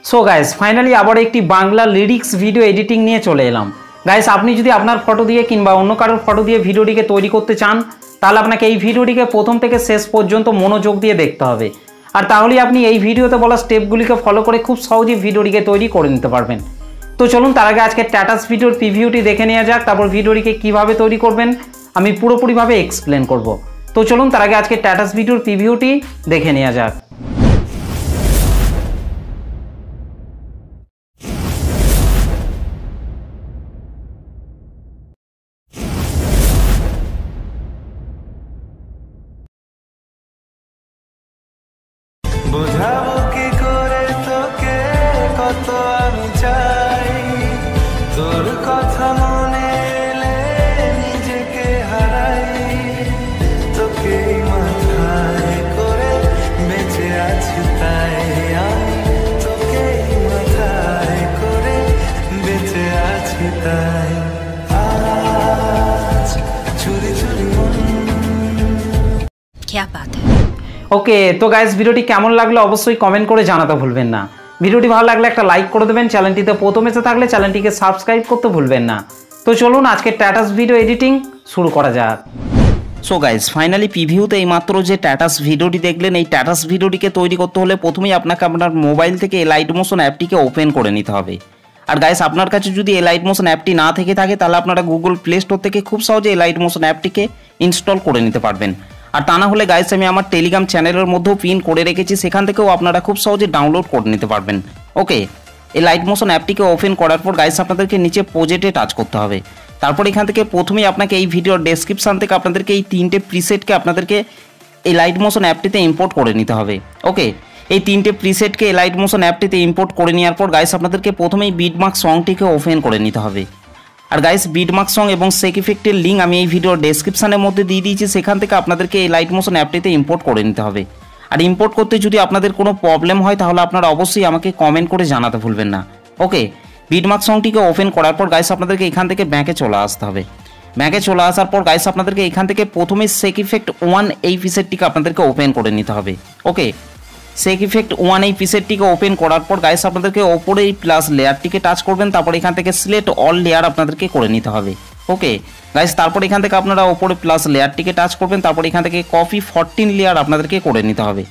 So guys finally আবার একটি Bangla lyrics video editing নিয়ে চলে এলাম। গাইস আপনি যদি আপনার ফটো দিয়ে কিংবা অন্য কারোর ফটো দিয়ে ভিডিওটিকে তৈরি করতে চান তাহলে আপনাকে এই ভিডিওটিকে প্রথম থেকে শেষ পর্যন্ত মনোযোগ দিয়ে দেখতে হবে, আর তাহলেই আপনি এই ভিডিওতে বলা স্টেপগুলিকে ফলো করে খুব সহজেই ভিডিওটিকে তৈরি করে নিতে পারবেন। তো চলুন তার আগে আজকে স্ট্যাটাস ভিডিওর প্রিভিউটি দেখে নেওয়া যাক, তারপর ভিডিওটিকে কীভাবে তৈরি করবেন আমি পুরোপুরিভাবে এক্সপ্লেন করব। তো চলুন তার আগে আজকে স্ট্যাটাস ভিডিওর প্রিভিউটি দেখে নেওয়া যাক। বোঝাবো কি করে তোকে কত আমি চাই, তোর কথা মনে এলে নিজেকে হারাই, তোকে মাথায় করে বেঁচে আছি তাই আমি, তোকে মাথায় করে বেঁচে আছি তাই। আজ চুরি চুরি क्या बात है। ওকে, তো গাইস ভিডিওটি কেমন লাগলো অবশ্যই কমেন্ট করে জানাতে ভুলবেন না। ভিডিওটি ভালো লাগলে একটা লাইক করে দেবেন, চ্যানেলটিতে প্রথম এসে থাকলে চ্যানেলটিকে সাবস্ক্রাইব করতে ভুলবেন না। তো চলুন আজকে স্ট্যাটাস ভিডিও এডিটিং শুরু করা যাক। সো গাইস ফাইনালি প্রিভিউতে এইমাত্র যে স্ট্যাটাস ভিডিওটি দেখলেন, এই স্ট্যাটাস ভিডিওটিকে তৈরি করতে হলে প্রথমেই আপনাকে আপনার মোবাইল থেকে এলাইট মোশন অ্যাপটিকে ওপেন করে নিতে হবে। আর গাইস আপনার কাছে যদি এলাইট মোশন অ্যাপটি না থেকে থাকে তাহলে আপনারা গুগল প্লে স্টোর থেকে খুব সহজে এলাইট মোশন অ্যাপটিকে ইনস্টল করে নিতে পারবেন। আর তা না হলে গাইস আমি আমার টেলিগ্রাম চ্যানেলের মধ্যেও পিন করে রেখেছি, সেখান থেকেও আপনারা খুব সহজে ডাউনলোড করে নিতে পারবেন। ওকে, এই লাইট মোশন অ্যাপটিকে ওপেন করার পর গাইস আপনাদেরকে নিচে প্রজেক্টে টাচ করতে হবে। তারপর এখান থেকে প্রথমেই আপনাকে এই ভিডিওর ডেসক্রিপশান থেকে আপনাদেরকে এই তিনটে প্রিসেটকে আপনাদেরকে এই লাইট মোশন অ্যাপটিতে ইম্পোর্ট করে নিতে হবে। ওকে, এই তিনটে প্রিসেটকে এই লাইট মোশন অ্যাপটিতে ইম্পোর্ট করে নেওয়ার পর গাইস আপনাদেরকে প্রথমেই বিটমার্ক সংটিকে ওপেন করে নিতে হবে। আর গাইস বিটমার্ক সং এবং সেক ইফেক্টের লিঙ্ক আমি এই ভিডিওর ডেসক্রিপশানের মধ্যে দিয়ে দিয়েছি, সেখান থেকে আপনাদেরকে এই লাইট মোশন অ্যাপটিতে ইম্পোর্ট করে নিতে হবে। আর ইম্পোর্ট করতে যদি আপনাদের কোনো প্রবলেম হয় তাহলে আপনারা অবশ্যই আমাকে কমেন্ট করে জানাতে ভুলবেন না। ওকে, বিটমার্ক সংটিকে ওপেন করার পর গাইস আপনাদেরকে এখান থেকে ব্যাকে চলে আসতে হবে। ব্যাকে চলে আসার পর গাইস আপনাদেরকে এখান থেকে প্রথমে সেক ইফেক্ট 1 এই পিসেটটিকে আপনাদেরকে ওপেন করে নিতে হবে। ওকে, সেক ইফেক্ট 1 এই পিসেটটিকে ওপেন করার পর গাইস আপনাদেরকে ওপরে এই প্লাস লেয়ারটিকে টাচ করবেন, তারপর এখান থেকে সিলেক্ট অল লেয়ার আপনাদেরকে করে নিতে হবে। ওকে গাইস, তারপর এখান থেকে আপনারা ওপরে প্লাস লেয়ারটিকে টাচ করবেন, তারপর এখান থেকে কপি 14 লেয়ার আপনাদেরকে করে নিতে হবে।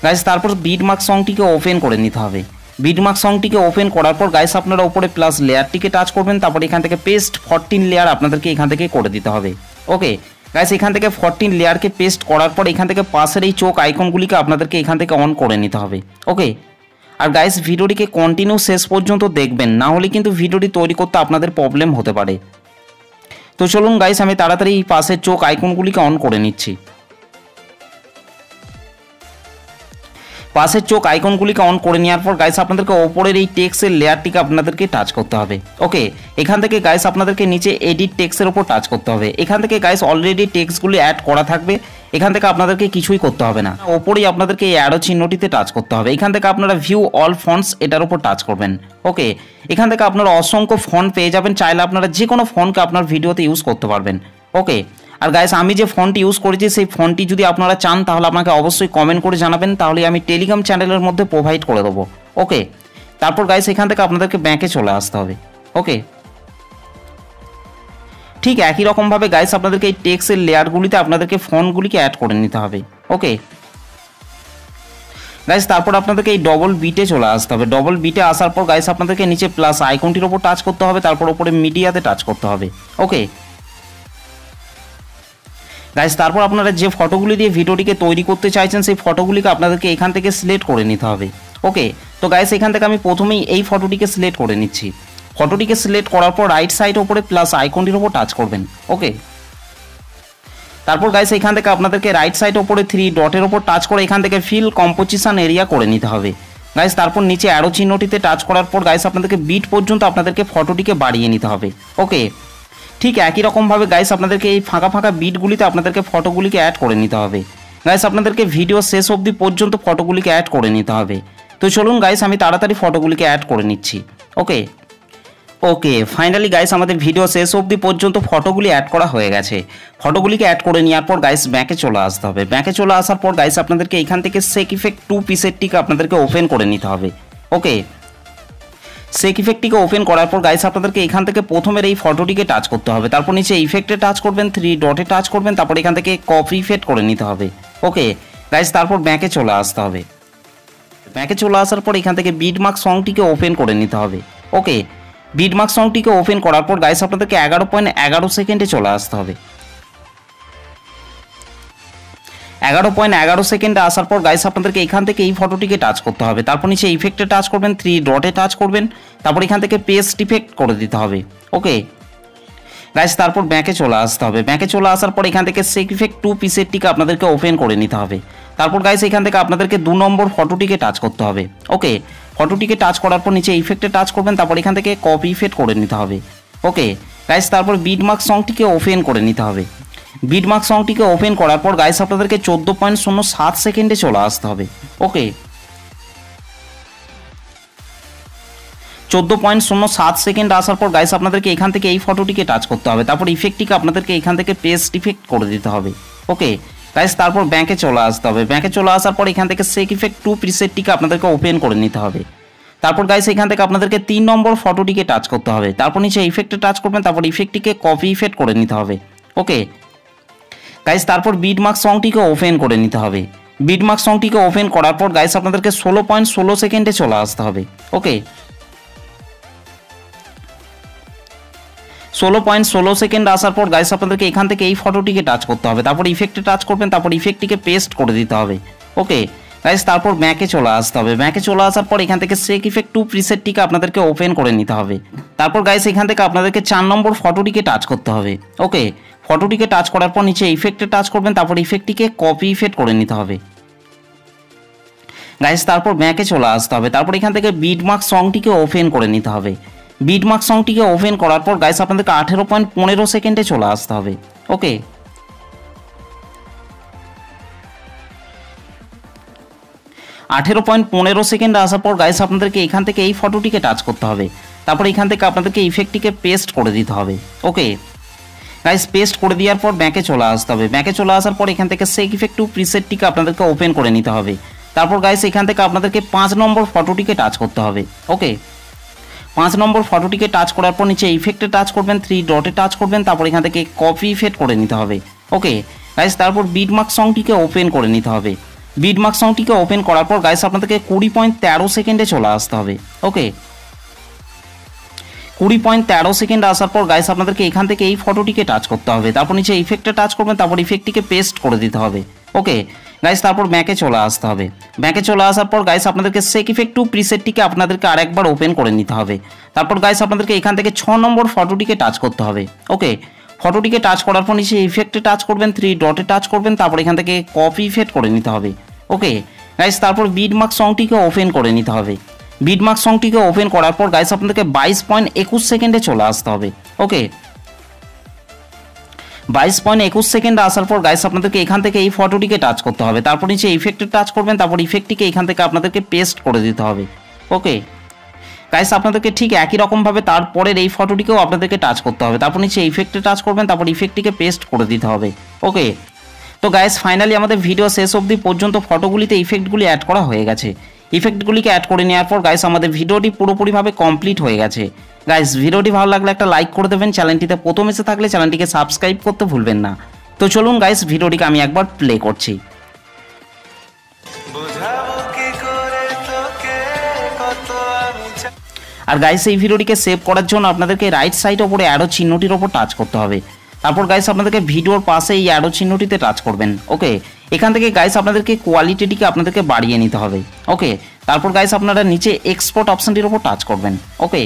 গাইস তারপর বিটমার্ক সংটিকে ওপেন করে নিতে হবে। বিটমার্ক সংটিকে ওপেন করার পর গাইস আপনারা ওপরে প্লাস লেয়ারটিকে টাচ করবেন, তারপর এখান থেকে পেস্ট 14 লেয়ার আপনাদেরকে এখান থেকে করে দিতে হবে। ওকে গাইস, এখান থেকে 14 লেয়ারকে পেস্ট করার পর এখান থেকে পাশের এই চোখ আইকনগুলিকে আপনাদেরকে এখান থেকে অন করে নিতে হবে। ওকে, আর গাইস ভিডিওটিকে কন্টিনিউ শেষ পর্যন্ত দেখবেন, না হলে কিন্তু ভিডিওটি তৈরি করতে আপনাদের প্রবলেম হতে পারে। তো চলুন গাইস আমি তাড়াতাড়ি এই পাশের চোখ আইকনগুলিকে অন করে নিচ্ছি। পাশের চোখ আইকনগুলিকে অন করে নেওয়ার পর গাইস আপনাদেরকে ওপরের এই টেক্সটের লেয়ারটিকে আপনাদেরকে টাচ করতে হবে। ওকে, এখান থেকে গাইস আপনাদেরকে নিচে এডিট টেক্সটের ওপর টাচ করতে হবে। এখান থেকে গাইস অলরেডি টেক্সটগুলি অ্যাড করা থাকবে, এখান থেকে আপনাদেরকে কিছুই করতে হবে না। ওপরেই আপনাদেরকে এই অ্যারো চিহ্নটিতে টাচ করতে হবে। এখান থেকে আপনারা ভিউ অল ফন্টস এটার উপর টাচ করবেন। ওকে, এখান থেকে আপনারা অসংখ্য ফন্ট পেয়ে যাবেন, চাইলে আপনারা যে কোনো ফন্টকে আপনার ভিডিওতে ইউজ করতে পারবেন। ওকে, আর গাইস আমি যে ফন্টটি ইউজ করেছি সেই ফন্টটি যদি আপনারা চান তাহলে আপনাকে অবশ্যই কমেন্ট করে জানাবেন, তাহলে আমি টেলিগ্রাম চ্যানেলের মধ্যে প্রোভাইড করে দেবো। ওকে, তারপর গাইস এখান থেকে আপনাদেরকে ব্যাকে চলে আসতে হবে। ওকে, ঠিক একই রকমভাবে গাইস আপনাদেরকে এই টেক্সটের লেয়ারগুলিতে আপনাদেরকে ফন্টগুলিকে অ্যাড করে নিতে হবে। ওকে গাইস, তারপর আপনাদেরকে এই ডবল বিটে চলে আসতে হবে। ডবল বিটে আসার পর গাইস আপনাদেরকে নিচে প্লাস আইকনটির ওপর টাচ করতে হবে, তারপর ওপরে মিডিয়াতে টাচ করতে হবে। ওকে গাইস, তারপর আপনারা যে ফটোগুলি দিয়ে ভিডিওটিকে তৈরি করতে চাইছেন সেই ফটোগুলিকে আপনাদেরকে এখান থেকে সিলেক্ট করে নিতে হবে। ওকে, তো গাইস এখান থেকে আমি প্রথমেই এই ফটোটিকে সিলেক্ট করে নিচ্ছি। ফটোটিকে সিলেক্ট করার পর রাইট সাইড ওপরে প্লাস আইকনটির ওপর টাচ করবেন। ওকে, তারপর গাইস এখান থেকে আপনাদেরকে রাইট সাইড ওপরে 3 ডটের ওপর টাচ করে এখান থেকে ফিল কম্পোজিশন এরিয়া করে নিতে হবে। গাইস তারপর নিচে অ্যারো চিহ্নটিতে টাচ করার পর গাইস আপনাদেরকে বিট পর্যন্ত আপনাদেরকে ফটোটিকে বাড়িয়ে নিতে হবে। ওকে, ঠিক একই রকমভাবে গাইস আপনাদেরকে এই ফাঁকা ফাঁকা বিটগুলিতে আপনাদেরকে ফটোগুলিকে অ্যাড করে নিতে হবে। গাইস আপনাদেরকে ভিডিও শেষ অবধি পর্যন্ত ফটোগুলিকে অ্যাড করে নিতে হবে। তো চলুন গাইস আমি তাড়াতাড়ি ফটোগুলিকে অ্যাড করে নিচ্ছি। ওকে, ওকে, ফাইনালি গাইস আমাদের ভিডিও শেষ অবধি পর্যন্ত ফটোগুলি অ্যাড করা হয়ে গেছে। ফটোগুলিকে অ্যাড করে নেওয়ার পর গাইস ব্যাকে চলে আসতে হবে। ব্যাকে চলে আসার পর গাইস আপনাদেরকে এখান থেকে সেক ইফেক্ট 2 পিসেরটিকে আপনাদেরকে ওপেন করে নিতে হবে। ওকে, সেক ইফেক্টটিকে ওপেন করার পর গাইস আপনাদেরকে এখান থেকে প্রথমের এই ফটোটিকে টাচ করতে হবে, তারপর নিচে ইফেক্টে টাচ করবেন, 3 ডটে টাচ করবেন, তারপর এখান থেকে কপি ইফেক্ট করে নিতে হবে। ওকে গাইস, তারপর ব্যাকে চলে আসতে হবে। ব্যাকে চলে আসার পর এখান থেকে বিটমার্ক সংটিকে ওপেন করে নিতে হবে। ওকে, বিটমার্ক সংটিকে ওপেন করার পর গাইস আপনাদেরকে 11.11 সেকেন্ডে চলে আসতে হবে। 11.11 সেকেন্ডে আসার পর গাইস আপনাদেরকে এখান থেকে এই ফটোটিকে টাচ করতে হবে, তারপর নিচে ইফেক্টে টাচ করবেন, 3 ডটে টাচ করবেন, তারপর এখান থেকে পেস্ট ইফেক্ট করে দিতে হবে। ওকে গাইস, তারপর ব্যাকে চলে আসতে হবে। ব্যাকে চলে আসার পর এখান থেকে সেক ইফেক্ট 2 পিসেরটিকে আপনাদেরকে ওপেন করে নিতে হবে। তারপর গাইস এখান থেকে আপনাদেরকে 2 নম্বর ফটোটিকে টাচ করতে হবে। ওকে, ফটোটিকে টাচ করার পর নিচে ইফেক্টে টাচ করবেন, তারপর এখান থেকে কপি ইফেক্ট করে নিতে হবে। ওকে গাইস, তারপর বিটমার্ক সংটিকে ওপেন করে নিতে হবে। বিটমার্ক সংটিকে ওপেন করার পর গাইস আপনাদেরকে 14.07 সেকেন্ডে চলে আসতে হবে। ওকে, 14.07 সেকেন্ড আসার পর গাইস আপনাদেরকে এখান থেকে এই ফটোটিকে টাচ করতে হবে, তারপর ইফেক্টটিকে আপনাদেরকে এখান থেকে পেস্ট ইফেক্ট করে দিতে হবে। ওকে গাইস, তারপর ব্যাকে চলে আসতে হবে। ব্যাকে চলে আসার পর এখান থেকে সেক ইফেক্ট 2 প্রিসেটটিকে আপনাদেরকে ওপেন করে নিতে হবে। তারপর গাইস এখান থেকে আপনাদেরকে 3 নম্বর ফটোটিকে টাচ করতে হবে, তারপর নিচে ইফেক্টে টাচ করবেন, তারপর ইফেক্টটিকে কপি ইফেক্ট করে নিতে হবে। ওকে গাইস, তারপর বিটমার্ক সংটিকে ওপেন করে নিতে হবে। বিটমার্ক সংটিকে ওপেন করার পর গাইস আপনাদেরকে 16.16 সেকেন্ডে চলে আসতে হবে। ওকে, 16.16 সেকেন্ড আসার পর গাইস আপনাদেরকে এখান থেকে এই ফটোটিকে টাচ করতে হবে, তারপর ইফেক্টে টাচ করবেন, তারপর ইফেক্টটিকে পেস্ট করে দিতে হবে। ওকে গাইস, তারপর ব্যাকে চলে আসতে হবে। ব্যাকে চলে আসার পর এখান থেকে সেক ইফেক্ট 2 প্রিসেটটিকে আপনাদেরকে ওপেন করে নিতে হবে। তারপর গাইস এখান থেকে আপনাদেরকে 4 নম্বর ফটোটিকে টাচ করতে হবে। ওকে, ফটোটিকে টাচ করার পর নিচে ইফেক্টে টাচ করবেন, তারপর ইফেক্টটিকে কপি ইফেক্ট করে নিতে হবে। গাইস, তারপর ব্যাকে চলে আসতে হবে। তারপর এখান থেকে বিটমার্ক সংটিকে ওপেন করে নিতে হবে। বিটমার্ক সংটিকে ওপেন করার পর গাইস আপনাদেরকে 18.15 সেকেন্ডে চলে আসতে হবে। ওকে, 18.15 সেকেন্ডে আসার পর গাইস আপনাদেরকে এখান থেকে এই ফটোটিকে টাচ করতে হবে, তারপর এখান থেকে আপনাদেরকে ইফেক্টটিকে পেস্ট করে দিতে হবে। ওকে গাইস, পেস্ট করে দেওয়ার পর ব্যাকে চলে আসতে হবে। ব্যাকে চলে আসার পর এখান থেকে সেক ইফেক্ট 2 প্রিসেটটিকে আপনাদেরকে ওপেন করে নিতে হবে। তারপর গাইস এখান থেকে আপনাদেরকে 5 নম্বর ফটোটিকে টাচ করতে হবে। ওকে, 5 নম্বর ফটোটিকে টাচ করার পর নিচে ইফেক্টে টাচ করবেন, 3 ডটে টাচ করবেন, তারপর এখান থেকে কপি ইফেক্ট করে নিতে হবে। ওকে গাইস, তারপর বিটমার্ক সংটিকে ওপেন করে নিতে হবে। বিটমার্ক সংটিকে ওপেন করার পর গাইস আপনাদেরকে 20.13 সেকেন্ডে চলে আসতে হবে। ওকে, 20.13 সেকেন্ড আসার পর গাইস আপনাদেরকে এখান থেকে এই ফটোটিকে টাচ করতে হবে, তারপর নিচে ইফেক্টে টাচ করবেন, তারপর ইফেক্টটিকে পেস্ট করে দিতে হবে। ওকে গাইস, তারপর ব্যাকে চলে আসতে হবে। ব্যাকে চলে আসার পর গাইস আপনাদেরকে সেক ইফেক্ট 2 প্রিসেটটিকে আপনাদেরকে আরেকবার ওপেন করে নিতে হবে। তারপর গাইস আপনাদেরকে এখান থেকে 6 নম্বর ফটোটিকে টাচ করতে হবে। ওকে, ফটোটিকে টাচ করার পর নিচে ইফেক্টে টাচ করবেন, 3 ডটে টাচ করবেন, তারপর এখান থেকে কপি ইফেক্ট করে নিতে হবে। ওকে গাইস, তারপর বিটমার্ক সংটিকে ওপেন করে নিতে হবে। বিটমার্ক সংটিকে ওপেন করার পর গাইস আপনাদেরকে 22.21 সেকেন্ডে চলে আসতে হবে। ওকে, 22.21 সেকেন্ডে আসার পর গাইস আপনাদেরকে এখান থেকে এই ফটোটিকে টাচ করতে হবে, তারপর নিচে ইফেক্টে টাচ করবেন, তারপর ইফেক্টটিকে এখান থেকে আপনাদেরকে পেস্ট করে দিতে হবে। ওকে গাইস, আপনাদেরকে ঠিক একই রকমভাবে তারপরের এই ফটোটিকেও আপনাদেরকে টাচ করতে হবে, তারপর নিচে ইফেক্টে টাচ করবেন, তারপর ইফেক্টটিকে পেস্ট করে দিতে হবে। ওকে, তো গাইস ফাইনালি আমাদের ভিডিও শেষ অবধি পর্যন্ত ফটোগুলিতে ইফেক্টগুলি অ্যাড করা হয়ে গেছে। ইফেক্টগুলিকে অ্যাড করে নেওয়ার পর গাইস আমাদের ভিডিওটি পুরোপুরিভাবে কমপ্লিট হয়ে গেছে। গাইস ভিডিওটি ভালো লাগলে একটা লাইক করে দেবেন, চ্যানেলটিতে প্রথম এসে থাকলে চ্যানেলটিকে সাবস্ক্রাইব করতে ভুলবেন না। তো চলুন গাইস ভিডিওটিকে আমি একবার প্লে করছি। আর গাইস এই ভিডিওটিকে সেভ করার জন্য আপনাদেরকে রাইট সাইড ওপরে অ্যারো চিহ্নটির ওপর টাচ করতে হবে। তারপর গাইস আপনাদেরকে ভিডিওর পাশে এই অ্যারো চিহ্নটিতে টাচ করবেন। ওকে, এখান থেকে গাইস আপনাদেরকে কোয়ালিটিটিকে আপনাদেরকে বাড়িয়ে নিতে হবে। ওকে, তারপর গাইস আপনারা নিচে এক্সপোর্ট অপশনটির ওপর টাচ করবেন। ওকে,